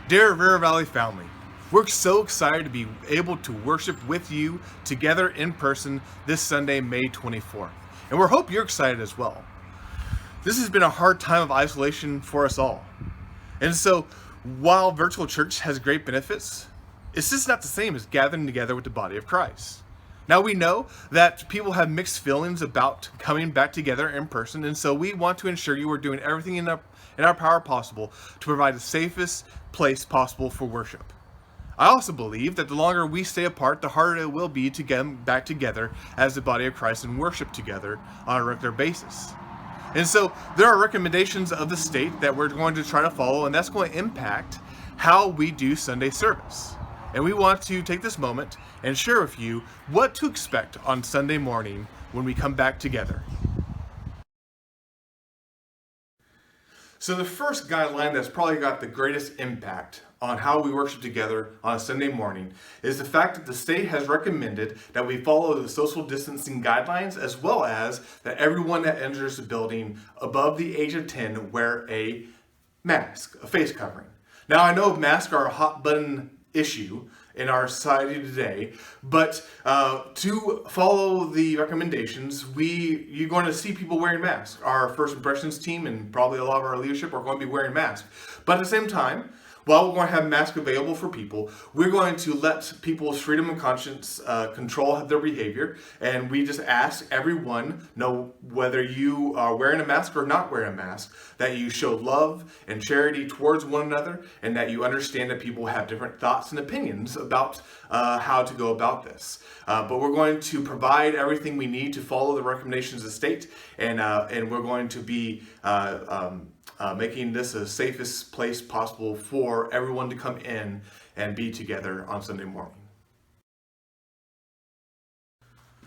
Dear River Valley family, we're so excited to be able to worship with you together in person this Sunday, May 24th. And we hope you're excited as well. This has been a hard time of isolation for us all. And so, while virtual church has great benefits, it's just not the same as gathering together with the body of Christ. Now, we know that people have mixed feelings about coming back together in person, and so we want to ensure you are doing everything in our power possible to provide the safest place possible for worship. I also believe that the longer we stay apart, the harder it will be to get back together as the body of Christ and worship together on a regular basis. And so there are recommendations of the state that we're going to try to follow, and that's going to impact how we do Sunday service. And we want to take this moment and share with you what to expect on Sunday morning when we come back together. So the first guideline that's probably got the greatest impact on how we worship together on a Sunday morning is the fact that the state has recommended that we follow the social distancing guidelines, as well as that everyone that enters the building above the age of 10 wear a mask, a face covering. Now, I know masks are a hot button issue in our society today, but to follow the recommendations, you're going to see people wearing masks. Our First Impressions team and probably a lot of our leadership are going to be wearing masks. But at the same time, while we're going to have masks available for people, we're going to let people's freedom of conscience control their behavior. And we just ask everyone, know whether you are wearing a mask or not wearing a mask, that you show love and charity towards one another, and that you understand that people have different thoughts and opinions about how to go about this. But we're going to provide everything we need to follow the recommendations of the state, and we're going to be making this the safest place possible for everyone to come in and be together on Sunday morning.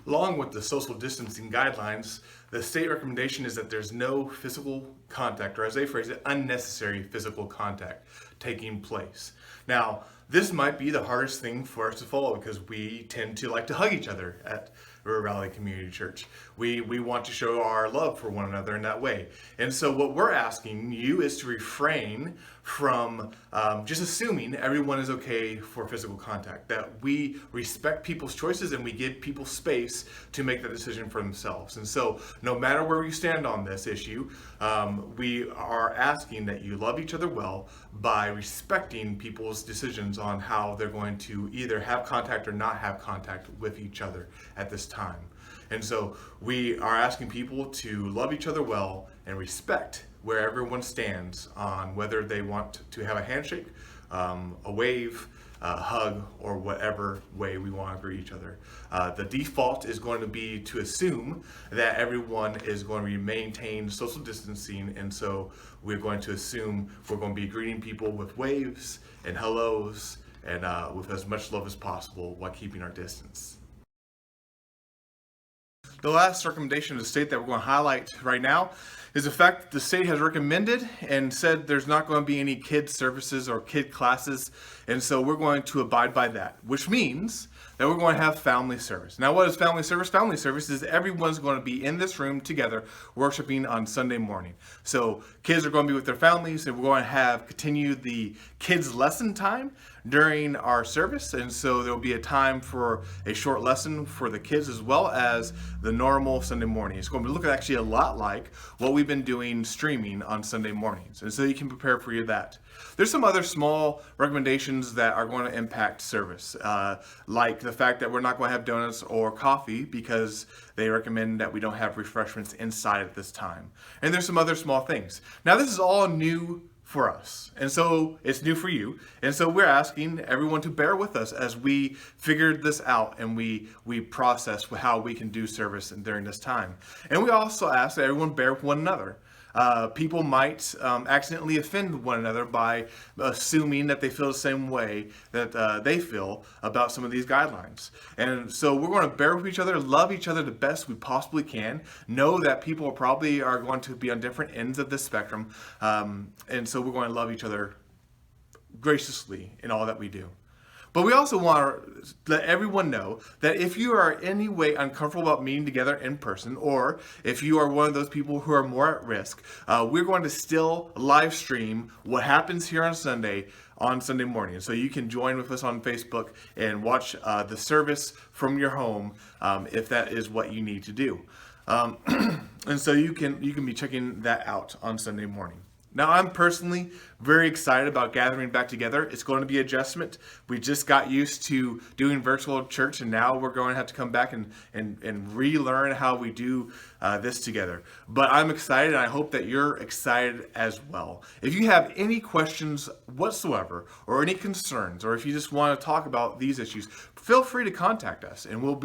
Along with the social distancing guidelines, the state recommendation is that there's no physical contact, or as they phrase it, unnecessary physical contact taking place. Now, this might be the hardest thing for us to follow because we tend to like to hug each other at River Valley Community Church. We want to show our love for one another in that way. And so what we're asking you is to refrain from just assuming everyone is okay for physical contact, that we respect people's choices and we give people space to make that decision for themselves. And so no matter where you stand on this issue, we are asking that you love each other well by respecting people's decisions on how they're going to either have contact or not have contact with each other at this time. And so we are asking people to love each other well and respect where everyone stands on whether they want to have a handshake, a wave, a hug, or whatever way we want to greet each other. The default is going to be to assume that everyone is going to maintain social distancing, and so we're going to assume we're going to be greeting people with waves and hellos and with as much love as possible while keeping our distance. The last recommendation of the state that we're going to highlight right now is the fact that the state has recommended and said there's not going to be any kid services or kid classes, and so we're going to abide by that, which means that we're going to have family service. Now, what is family service? Family service is everyone's going to be in this room together worshiping on Sunday morning. So kids are going to be with their families, and we're going to continue the kids' lesson time during our service, and so there'll be a time for a short lesson for the kids as well as the normal Sunday morning. It's going to look actually a lot like what we've been doing streaming on Sunday mornings, and so you can prepare for that. There's some other small recommendations that are going to impact service, like the fact that we're not going to have donuts or coffee because they recommend that we don't have refreshments inside at this time. And there's some other small things. Now, this is all new for us, and so it's new for you, and so we're asking everyone to bear with us as we figured this out and we process how we can do service during this time. And we also ask that everyone bear with one another. People might accidentally offend one another by assuming that they feel the same way that they feel about some of these guidelines. And so we're going to bear with each other, love each other the best we possibly can, know that people probably are going to be on different ends of this spectrum, and so we're going to love each other graciously in all that we do. But we also want to let everyone know that if you are in any way uncomfortable about meeting together in person, or if you are one of those people who are more at risk, we're going to still live stream what happens here on Sunday on Sunday morning. So you can join with us on Facebook and watch the service from your home if that is what you need to do. And so you can be checking that out on Sunday morning. Now, I'm personally very excited about gathering back together. It's going to be adjustment. We just got used to doing virtual church, and now we're going to have to come back and relearn how we do this together. But I'm excited, and I hope that you're excited as well. If you have any questions whatsoever, or any concerns, or if you just want to talk about these issues, feel free to contact us, and we'll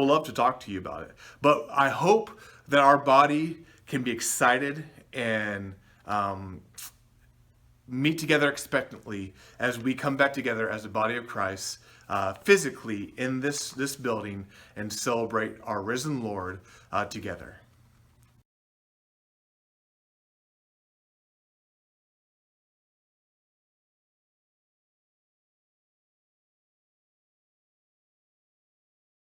love to talk to you about it. But I hope that our body can be excited and meet together expectantly as we come back together as the body of Christ physically in this building and celebrate our risen Lord together.